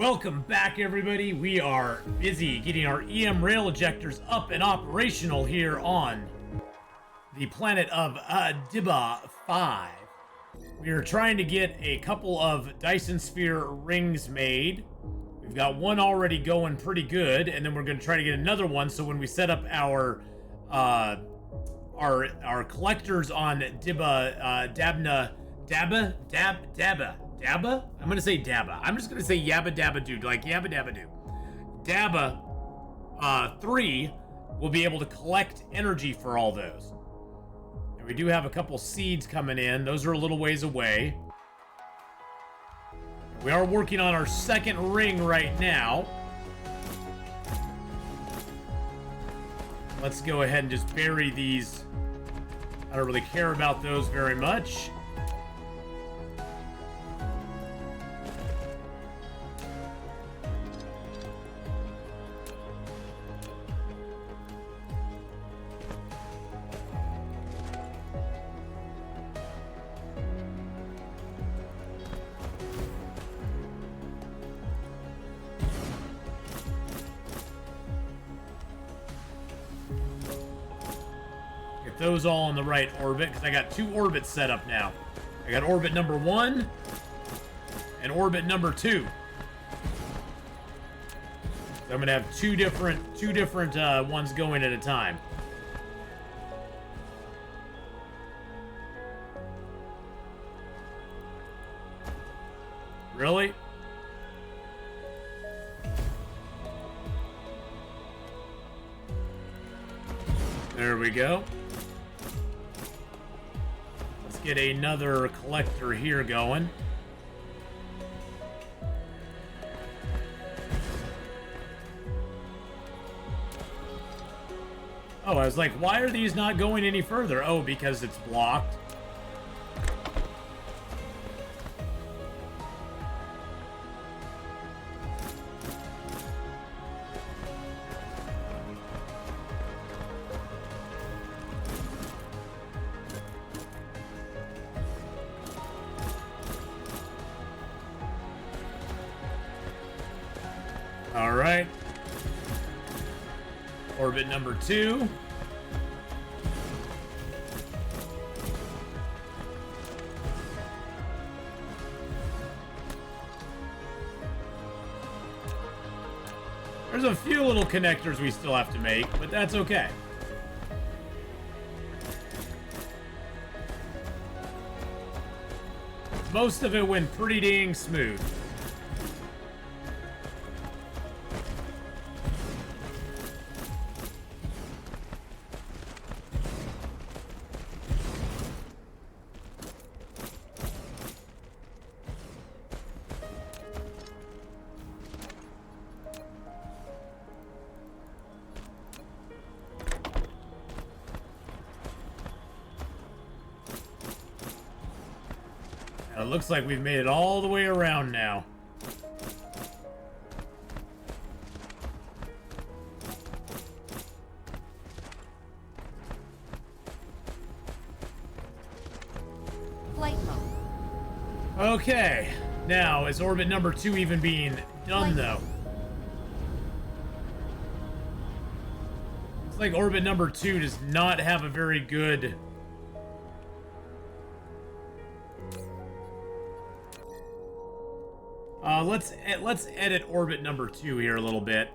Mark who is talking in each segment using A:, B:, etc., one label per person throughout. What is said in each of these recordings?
A: Welcome back, everybody. We are busy getting our EM rail ejectors up and operational here on the planet of Diba 5. We are trying to get a couple of Dyson sphere rings made. We've got one already going pretty good, and then we're going to try to get another one. So when we set up our collectors on Diba Dabba? I'm gonna say Dabba. I'm just gonna say Yabba Dabba Doo, like Yabba Dabba Doo. Dabba 3 will be able to collect energy for all those. And we do have a couple seeds coming in. Those are a little ways away. We are working on our second ring right now. Let's go ahead and just bury these. I don't really care about those very much. Those all in the right orbit, because I got two orbits set up now. I got orbit number 1 and orbit number 2. So I'm gonna have two different ones going at a time. Really? There we go. Get another collector here going. Oh, I was like, why are these not going any further? Oh, because it's blocked. All right. Orbit number 2. There's a few little connectors we still have to make, but that's okay. Most of it went pretty dang smooth. It looks like we've made it all the way around now.
B: Flight mode.
A: Okay, now is orbit number 2 even being done though? It's like orbit number 2 does not have a very good... let's edit orbit number 2 here a little bit.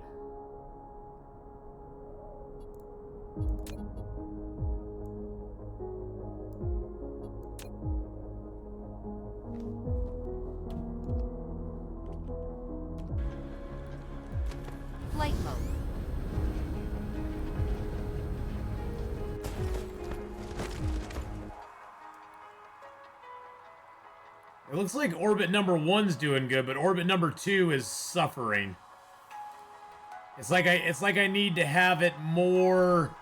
B: Flight mode.
A: It looks like orbit number 1's doing good, but orbit number 2 is suffering. It's like I need to have it more.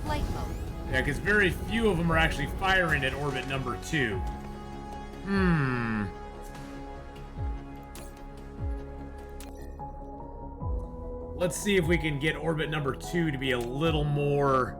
B: Flight mode.
A: Yeah, because very few of them are actually firing at orbit number 2. Let's see if we can get orbit number 2 to be a little more,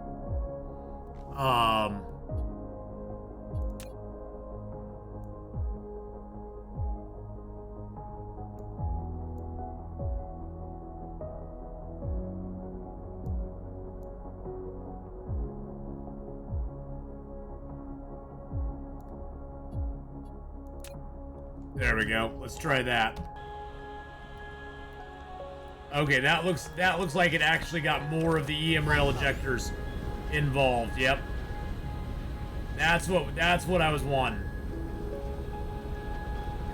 A: there we go. Let's try that. Okay, that looks like it actually got more of the EM rail ejectors involved. Yep. That's what I was wanting.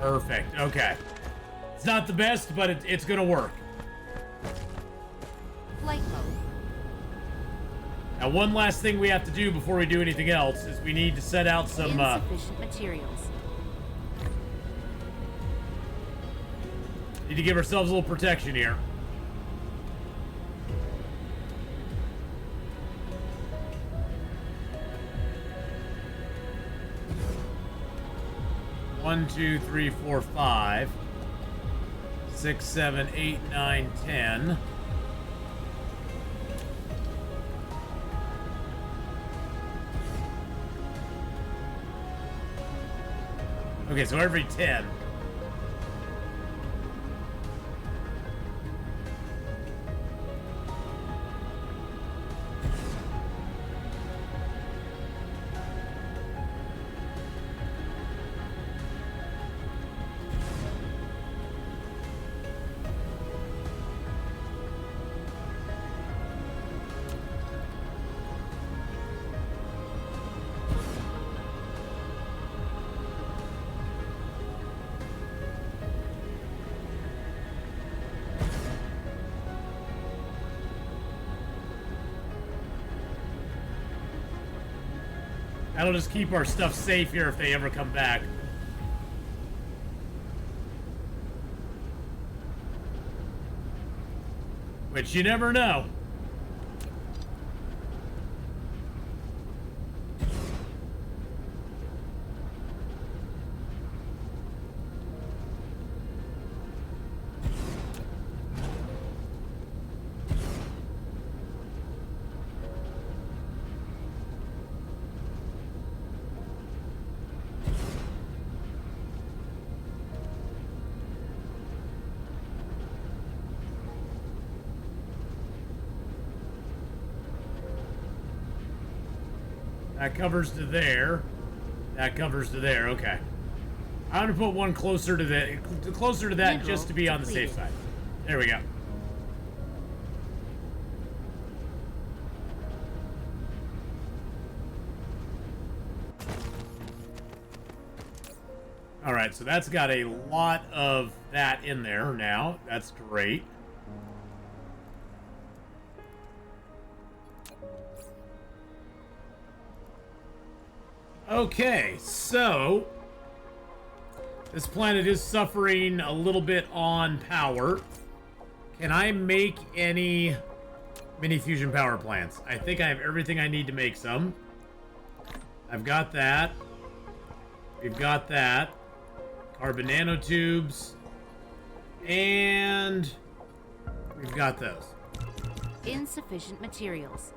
A: Perfect. Okay. It's not the best, but it's gonna work.
B: Flight mode.
A: Now, one last thing we have to do before we do anything else is we need to set out some
B: Insufficient materials.
A: need to give ourselves a little protection here. One, 2, 3, 4, 5, 6, 7, 8, 9, 10. Okay, so every 10. That'll just keep our stuff safe here if they ever come back. Which you never know. That covers to there. That covers to there. Okay. I'm gonna put one closer to that, just to be on the safe side. There we go. All right, so that's got a lot of that in there now. That's great. Okay, so this planet is suffering a little bit on power. Can I make any mini fusion power plants? I think I have everything I need to make some. I've got that. We've got that. Carbon nanotubes. And we've got those.
B: Insufficient materials.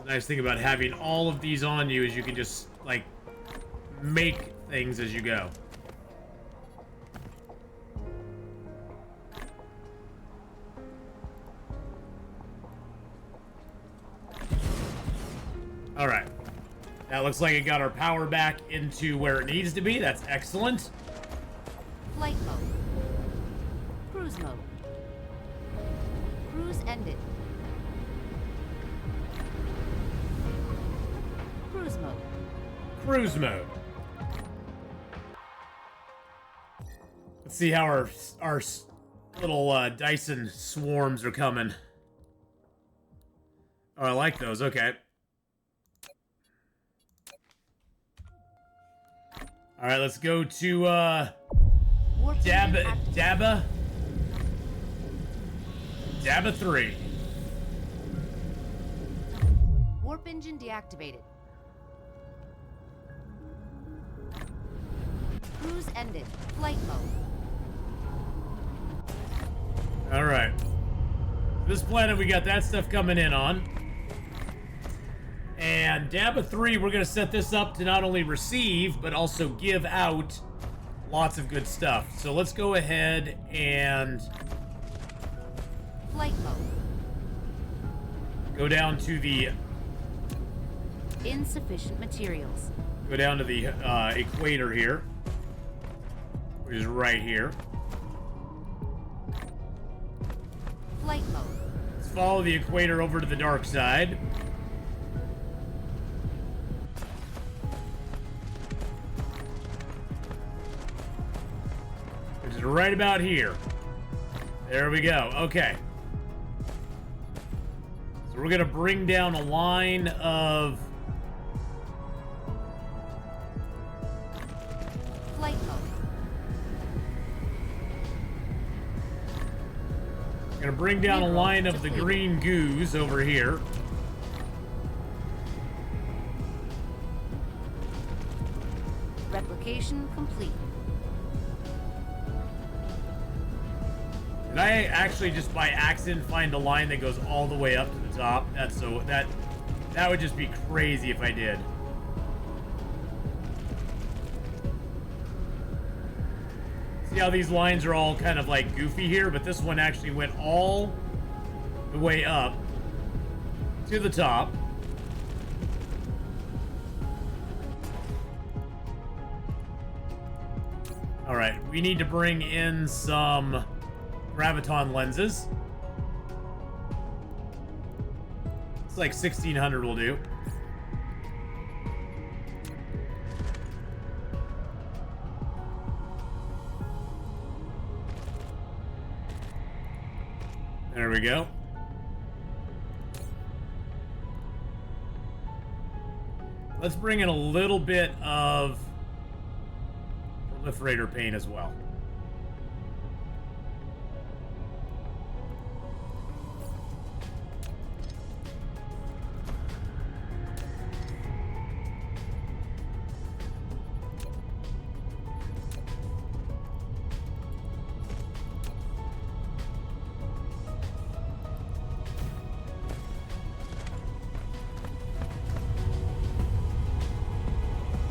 A: The nice thing about having all of these on you is you can just, like, make things as you go. All right. That looks like it got our power back into where it needs to be. That's excellent.
B: Flight mode. Cruise mode. Cruise ended. Cruise mode.
A: Cruise mode. Let's see how our little Dyson swarms are coming. Oh, I like those. Okay. All right, let's go to Dabba 3.
B: Warp engine deactivated. Cruise ended. Flight mode.
A: All right. This planet, we got that stuff coming in on. And Dabba 3, we're going to set this up to not only receive, but also give out lots of good stuff. So let's go ahead and
B: Flight mode.
A: go down to the
B: Insufficient materials.
A: Go down to the equator here, which is right here.
B: Flight mode.
A: Let's follow the equator over to the dark side. Which is right about here. There we go. Okay. So we're going to bring down a line of
B: Flight mode.
A: Gonna bring down a line of the green goos over here.
B: Replication complete.
A: Did I actually just by accident find a line that goes all the way up to the top? That would just be crazy if I did. See how these lines are all kind of like goofy here, but this one actually went all the way up to the top. All right, we need to bring in some graviton lenses. It's like 1600 will do. There we go. Let's bring in a little bit of proliferator paint as well.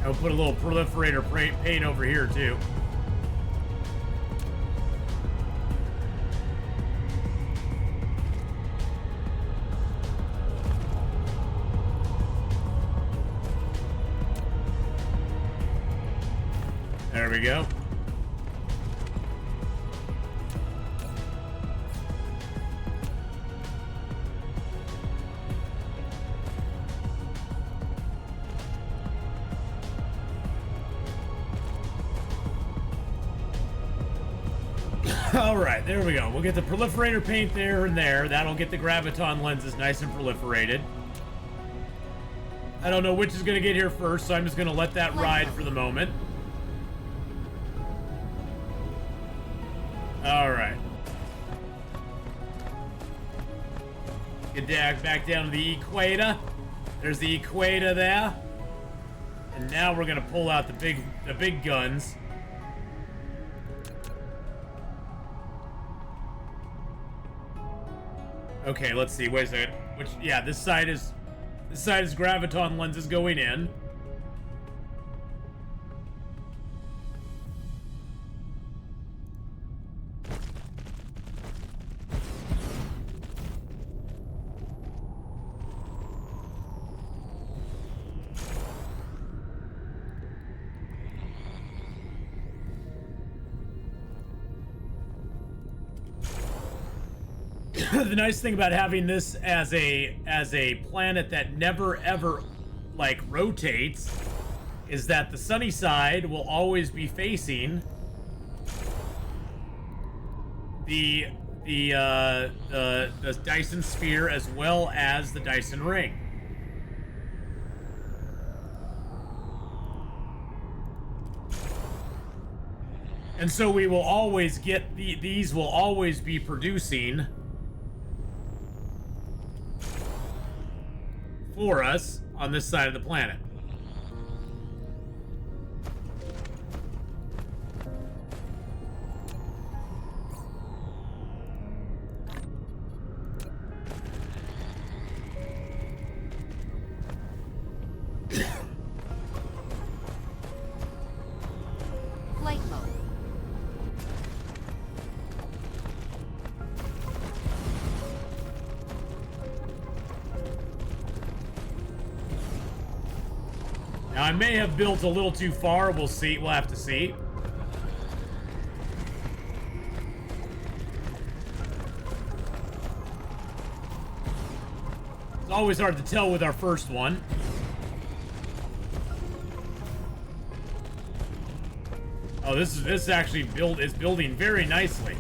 A: I'll put a little proliferator paint over here too. There we go. All right, there we go. We'll get the proliferator paint there and there. That'll get the graviton lenses nice and proliferated. I don't know which is going to get here first, so I'm just going to let that ride for the moment. All right. Get back down to the equator. There's the equator there. And now we're going to pull out the big guns. Okay, let's see. Wait a second. This side is graviton lenses going in. The nice thing about having this as a planet that never ever like rotates is that the sunny side will always be facing the Dyson sphere as well as the Dyson ring. And so we will always get these will always be producing for us on this side of the planet. Now, I may have built a little too far. We'll see. We'll have to see. It's always hard to tell with our first one. Oh, this actually is building very nicely.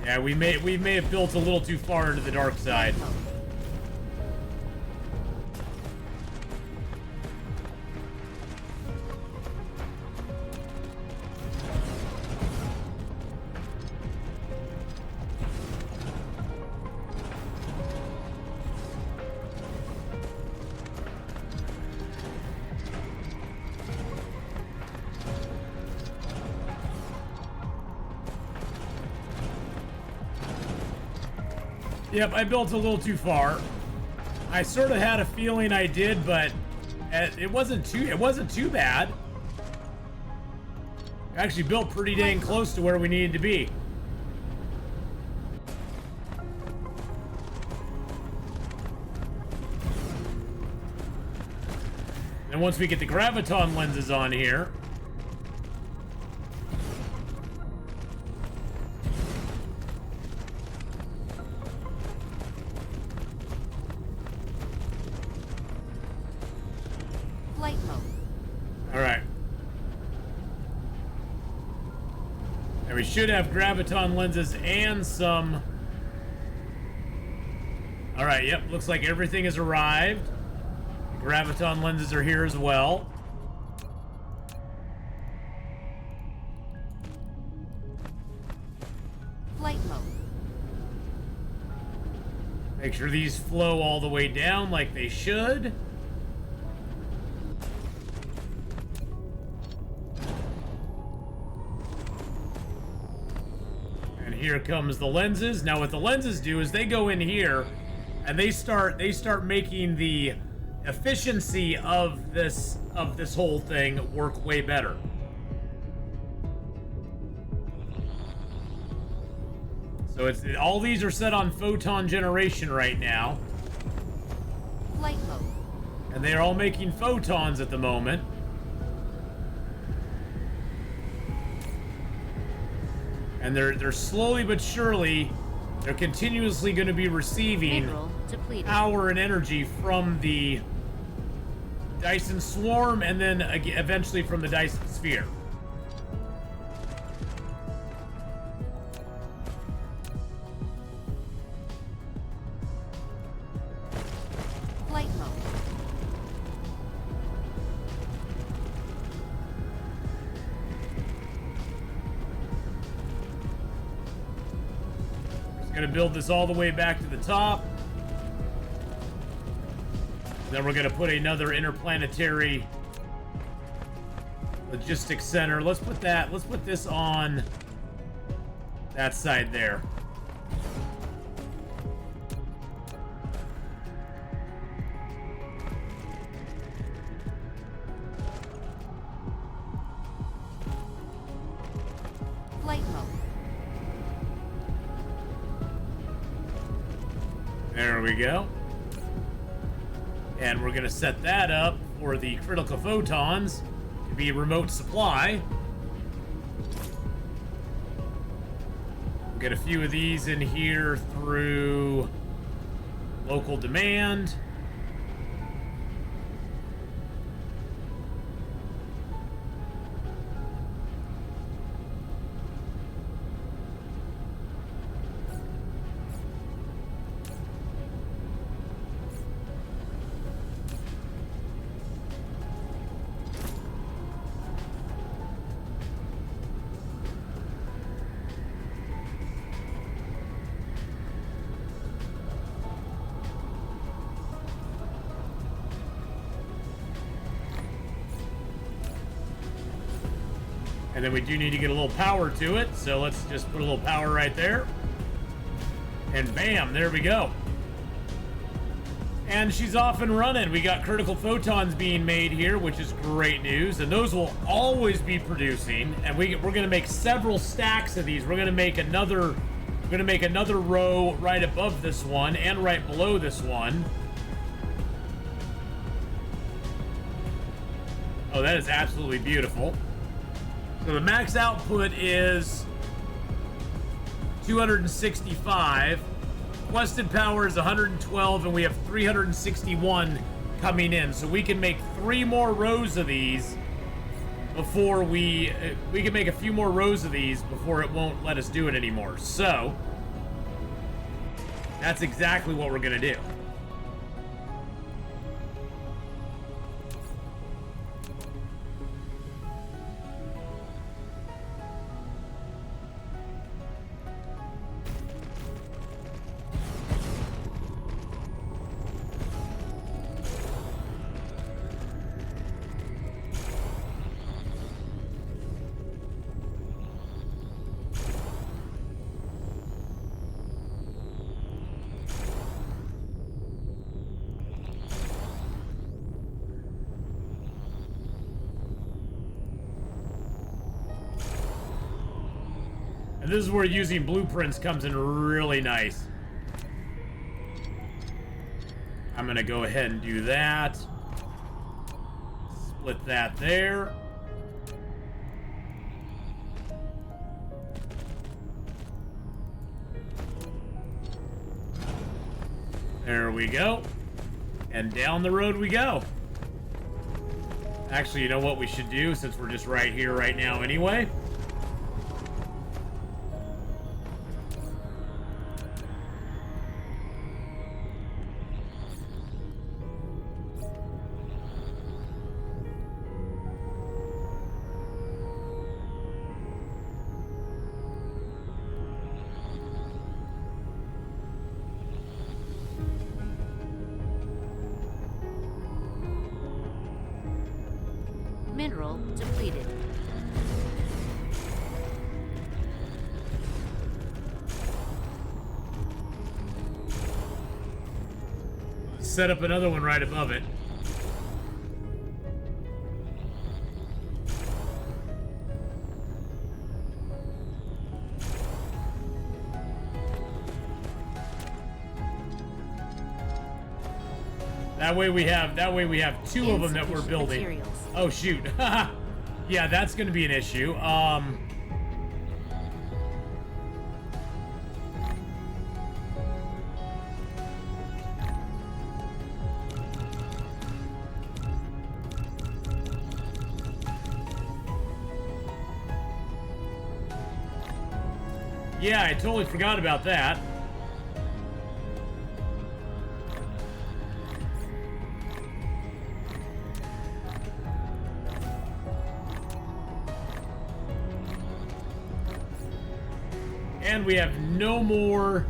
A: Yeah, we may have built a little too far into the dark side. Yep, I built a little too far. I sort of had a feeling I did, but it wasn't too bad. I actually built pretty dang close to where we needed to be. And once we get the graviton lenses on here, should have graviton lenses and some. All right, yep, looks like everything has arrived. The graviton lenses are here as well.
B: Flight mode.
A: Make sure these flow all the way down like they should. Here comes the lenses. Now what the lenses do is they go in here and they start making the efficiency of this whole thing work way better. So all these are set on photon generation right now.
B: Flight mode.
A: And they're all making photons at the moment. And they're slowly but surely, they're continuously going to be receiving power and energy from the Dyson swarm and then eventually from the Dyson sphere.
B: Flight mode.
A: Gonna build this all the way back to the top. Then we're gonna put another interplanetary logistics center. Let's put this on that side there.
B: Flight mode.
A: There we go. And we're going to set that up for the critical photons to be remote supply. We'll get a few of these in here through local demand. And then we do need to get a little power to it, so let's just put a little power right there. And bam, there we go. And she's off and running. We got critical photons being made here, which is great news. And those will always be producing. And we're going to make several stacks of these. We're going to make another row right above this one and right below this one. Oh, that is absolutely beautiful. So the max output is 265. Requested power is 112, and we have 361 coming in. So we can make 3 more rows of these before we can make a few more rows of these before it won't let us do it anymore. So that's exactly what we're gonna do. And this is where using blueprints comes in really nice. I'm gonna go ahead and do that. Split that there. There we go. And down the road we go. Actually, you know what we should do, since we're just right here right now anyway?
B: Mineral depleted.
A: Set up another one right above it. That way we have 2 of them that we're building.
B: Materials.
A: Oh shoot. Yeah, that's gonna be an issue. Yeah, I totally forgot about that. And we have no more,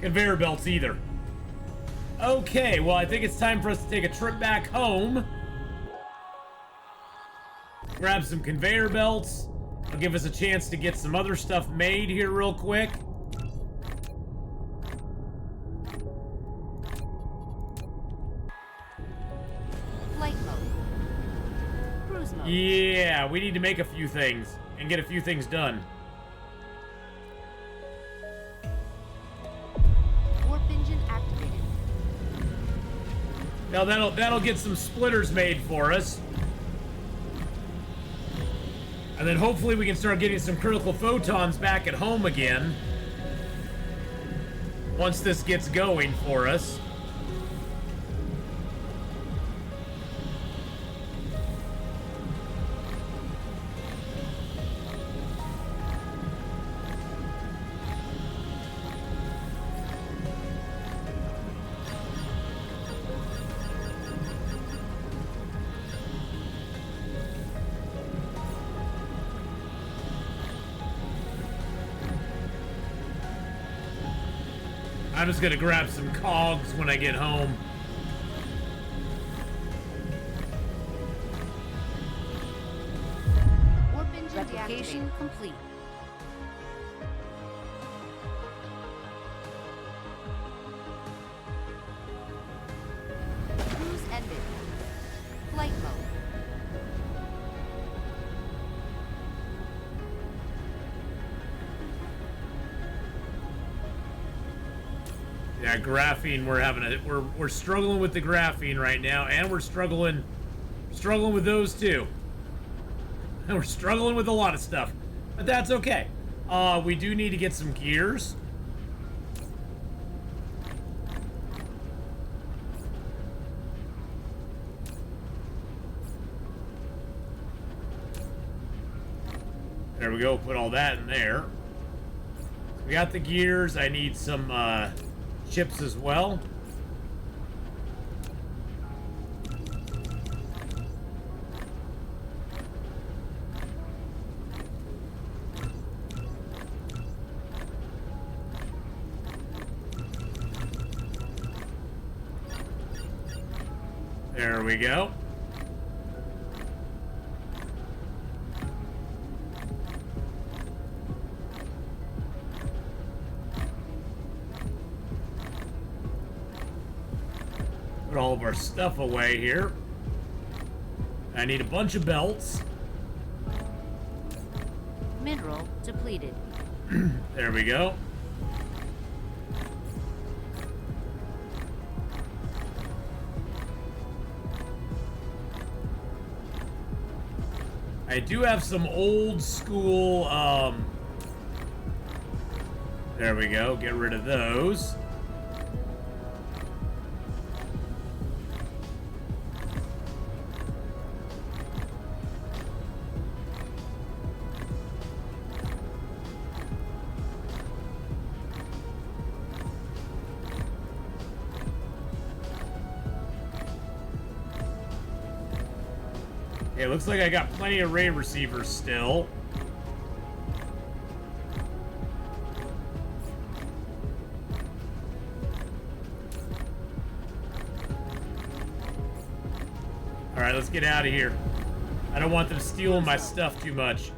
A: conveyor belts either. Okay, well, I think it's time for us to take a trip back home. Grab some conveyor belts. It'll give us a chance to get some other stuff made here real quick.
B: Flight mode. Cruise mode.
A: Yeah, we need to make a few things and get a few things done.
B: Warp engine activated.
A: Now that'll get some splitters made for us. And then hopefully we can start getting some critical photons back at home again. Once this gets going for us. I'm just gonna grab some cogs when I get home.
B: Warp engine replication complete.
A: Yeah, graphene. We're struggling with the graphene right now, and we're struggling with those too. We're struggling with a lot of stuff, but that's okay. We do need to get some gears. There we go. Put all that in there. We got the gears. I need some chips as well. There we go. Put all of our stuff away here. I need a bunch of belts.
B: Mineral depleted.
A: There we go. I do have some old school, there we go. Get rid of those. Okay, looks like I got plenty of ray receivers still. All right, let's get out of here. I don't want them stealing my stuff too much.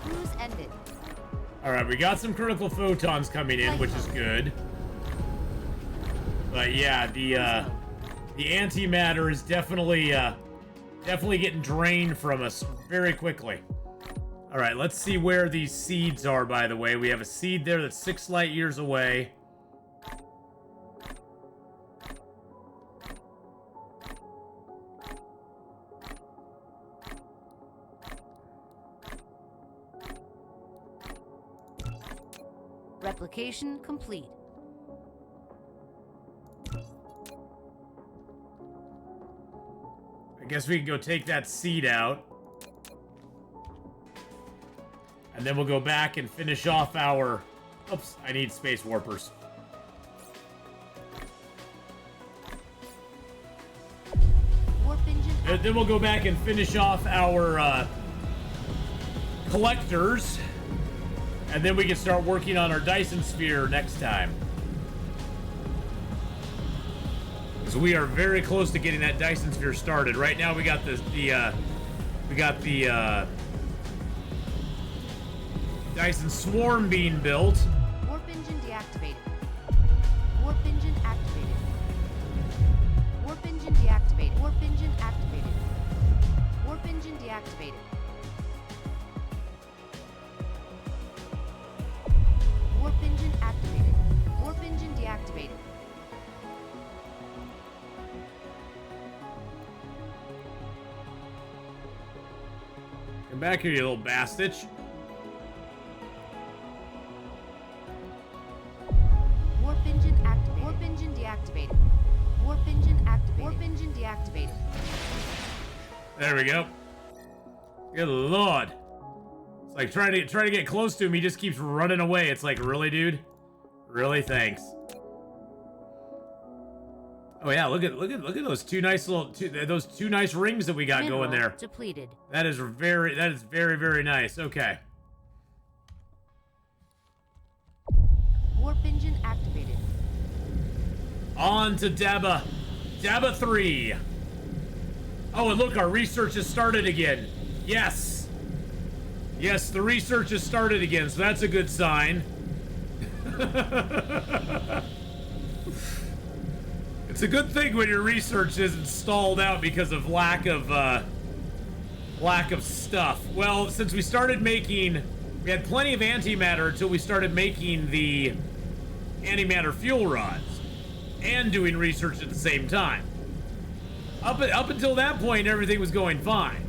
B: Cruise ended.
A: All right, we got some critical photons coming in, which is good. But yeah, the antimatter is definitely getting drained from us very quickly. All right, let's see where these seeds are, by the way. We have a seed there that's 6 light years away.
B: Replication complete.
A: I guess we can go take that seed out. And then we'll go back and finish off our... Oops, I need space warpers.
B: Warp engine.
A: Then we'll go back and finish off our collectors. And then we can start working on our Dyson sphere next time. Because we are very close to getting that Dyson sphere started. Right now we got the Dyson swarm being built.
B: Warp engine deactivated. Warp engine activated. Warp engine deactivated. Warp engine activated. Warp engine deactivated. Warp engine activated. Warp engine deactivated.
A: Come back here, you little bastard.
B: Warp engine activated. Warp engine deactivated. Warp engine activated. Warp engine deactivated.
A: There we go. Good lord. It's like trying to get close to him, he just keeps running away. It's like, really, dude? Really? Thanks. Oh yeah, look at those two nice those two nice rings that we got
B: Mineral
A: going there.
B: depleted.
A: That is very very nice. Okay.
B: Warp engine activated.
A: On to Daba. Daba 3. Oh, and look, our research has started again. Yes. Yes, the research has started again, so that's a good sign. It's a good thing when your research isn't stalled out because of lack of Lack of stuff. Well, since we started making... We had plenty of antimatter until we started making the antimatter fuel rods. And doing research at the same time. Up until that point, everything was going fine.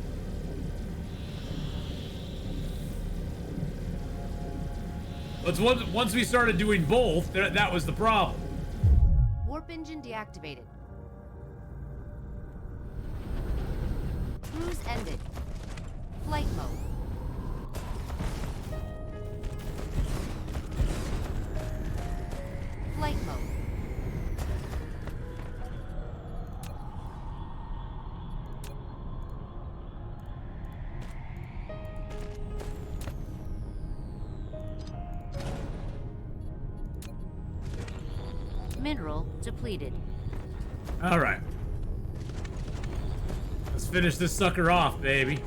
A: But once we started doing both, that was the problem.
B: Warp engine deactivated. Cruise ended. Flight mode. Flight mode. Mineral depleted.
A: All right. Let's finish this sucker off, baby.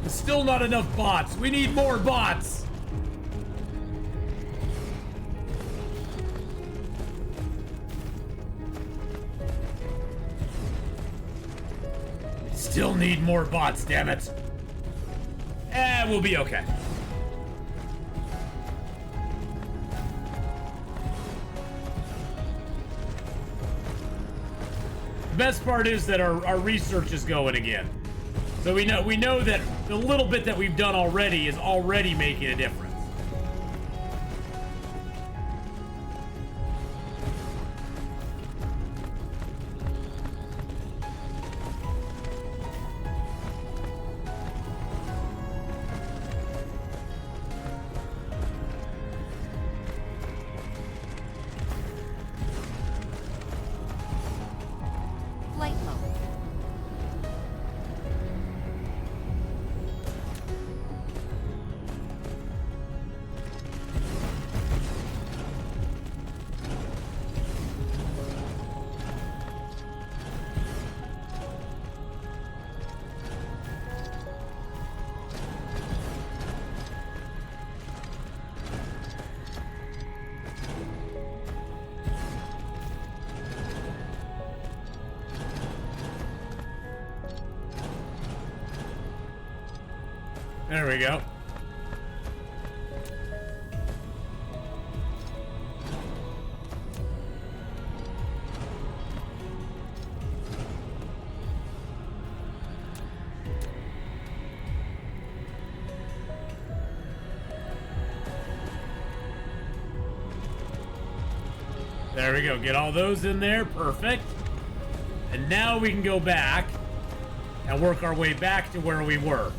A: Still not enough bots. We need more bots. Still need more bots, damn it. We'll be okay. The best part is that our research is going again. So we know that the little bit that we've done already is already making a difference.
B: Flight mode.
A: There we go. There we go. Get all those in there. Perfect. And now we can go back and work our way back to where we were.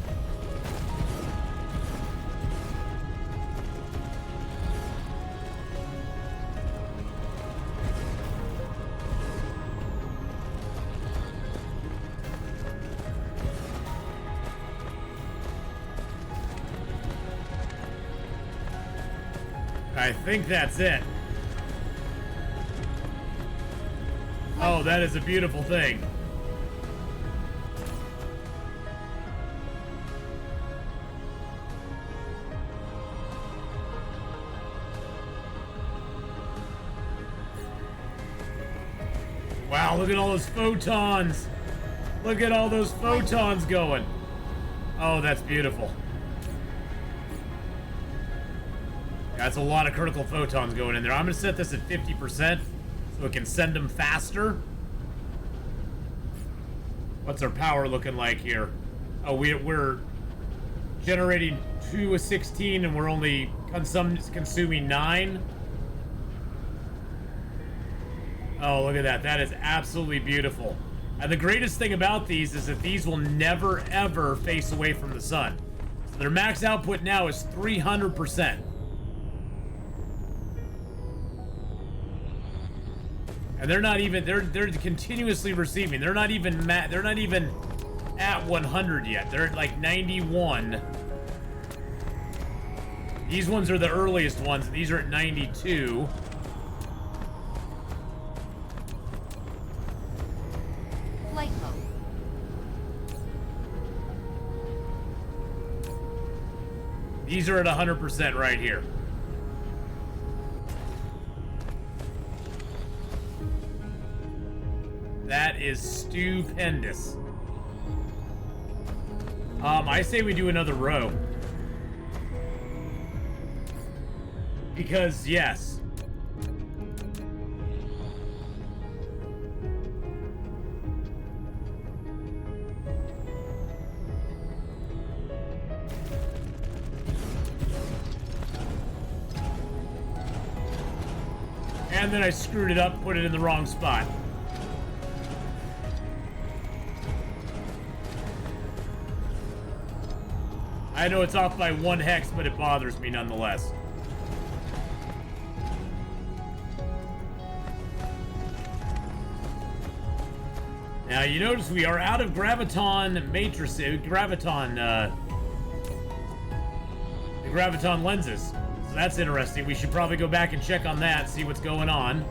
A: I think that's it. Oh, that is a beautiful thing. Wow, look at all those photons. Look at all those photons going. Oh, that's beautiful. That's a lot of critical photons going in there. I'm going to set this at 50% so it can send them faster. What's our power looking like here? Oh, we're generating 2 of 16 and we're only consuming 9. Oh, look at that. That is absolutely beautiful. And the greatest thing about these is that these will never, ever face away from the sun. So their max output now is 300%. And they're not even, they're continuously receiving. They're not even at 100 yet. They're at like 91. These ones are the earliest ones. These are at 92.
B: Flight mode.
A: These are at 100% right here. That is stupendous. I say we do another row. Because, yes. And then I screwed it up, put it in the wrong spot. I know it's off by 1 hex, but it bothers me nonetheless. Now, you notice we are out of graviton matrices, the graviton lenses. So that's interesting. We should probably go back and check on that, see what's going on.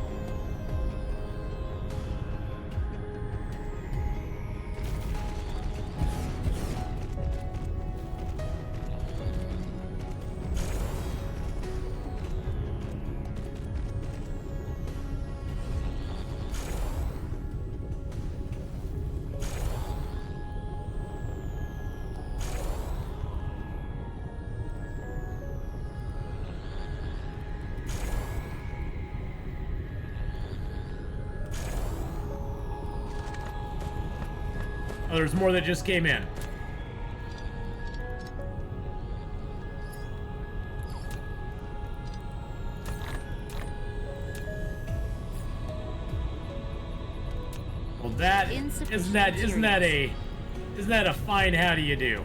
A: Oh, there's more that just came in. Well, that isn't that a fine how do you do?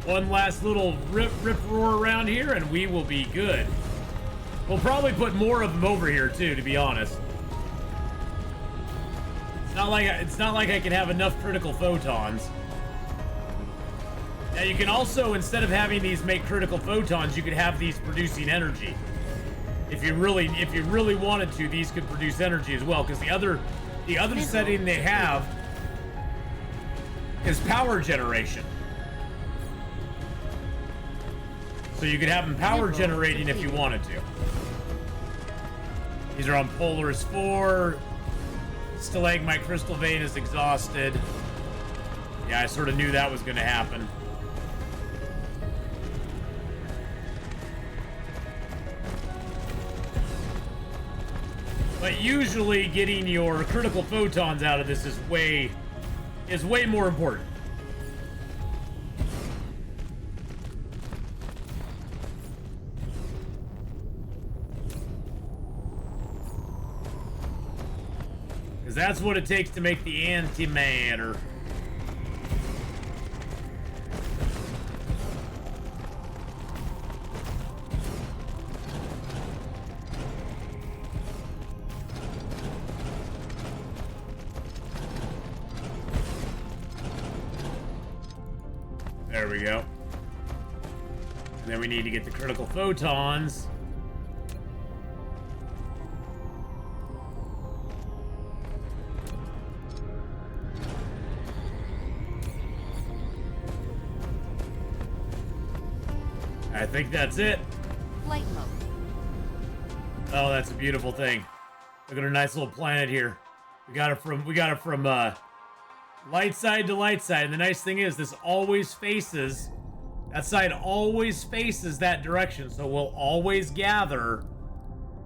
A: One last little rip roar around here and we will be good. We'll probably put more of them over here too, to be honest. It's not like I can have enough critical photons. Now you can also, instead of having these make critical photons, you could have these producing energy. If you really wanted to, these could produce energy as well, because the other setting they have is power generation. So you could have them power generating if you wanted to. These are on Polaris 4. Stalagmite Crystal Vein is exhausted. Yeah, I sort of knew that was going to happen. But usually getting your critical photons out of this is way more important. Because that's what it takes to make the antimatter. There we go. And then we need to get the critical photons. I think that's it.
B: Flight mode.
A: Oh, that's a beautiful thing. Look at our nice little planet here. We got it from light side to light side. And the nice thing is this always faces, that side always faces that direction. So we'll always gather,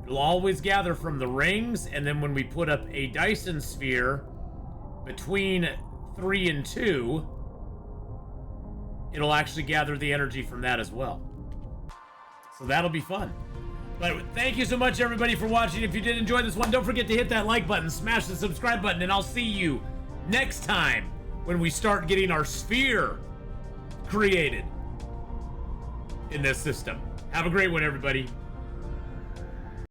A: it'll always gather from the rings. And then when we put up a Dyson sphere between 3 and 2, it'll actually gather the energy from that as well. So that'll be fun. But thank you so much, everybody, for watching. If you did enjoy this one, don't forget to hit that like button, smash the subscribe button, and I'll see you next time when we start getting our sphere created in this system. Have a great one, everybody.